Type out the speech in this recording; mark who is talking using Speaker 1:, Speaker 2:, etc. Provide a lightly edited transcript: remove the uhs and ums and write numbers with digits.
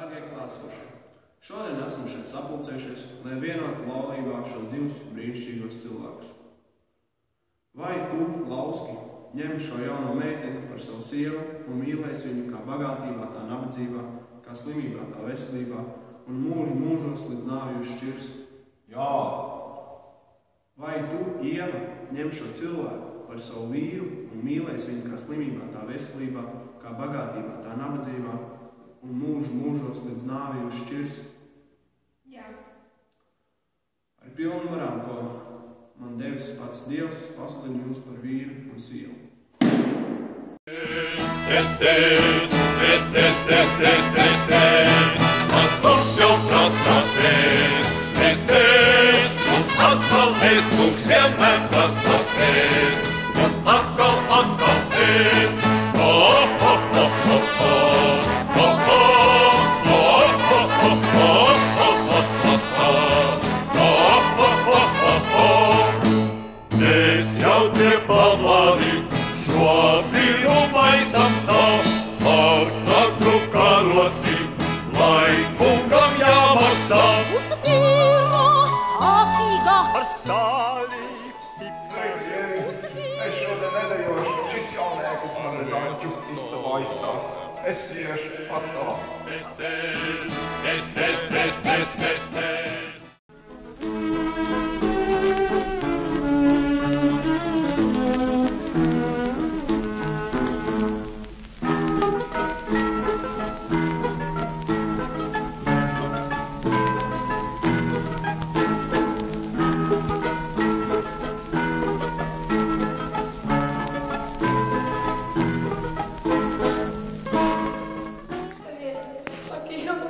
Speaker 1: Dārgie klātsošie, šodien esam šeit sapulcējušies, lai vienotu laulībā šos divus brīnišķīgos cilvēkus. Vai tu, lauski, ņem šo jauno meiteni par savu sievu un mīlēsi viņu kā bagātībā, tā nabadzībā, kā slimībā, tā veselībā un mūžu mūžos līdz nāvi jūs šķirs?
Speaker 2: Jā.
Speaker 1: Vai tu, Ieva, ņem šo cilvēku par savu vīru un mīlēsi viņu kā slimībā, tā veselībā, kā bagātībā, tā nabadzībā un mūžu mūžos līdz nāvi jūs šķirs?
Speaker 3: Jā.
Speaker 1: Ar pilnvarām, ko man devis pats Dievs, pasludinu jūs par vīru un sievu.
Speaker 4: Mans kungs jau prasa un atkal kungs vienmēr prasa un atkal Es jau te pamani šo vīru maisam tā, ar katru karoti, lai kungam jāmaksā.
Speaker 5: Uz vīra sātīga!
Speaker 4: Ar sāli
Speaker 2: Es šodien nedejošu, šis jauniekis man ir danču istabā izstās. Es iešu atkal.
Speaker 3: Pakiem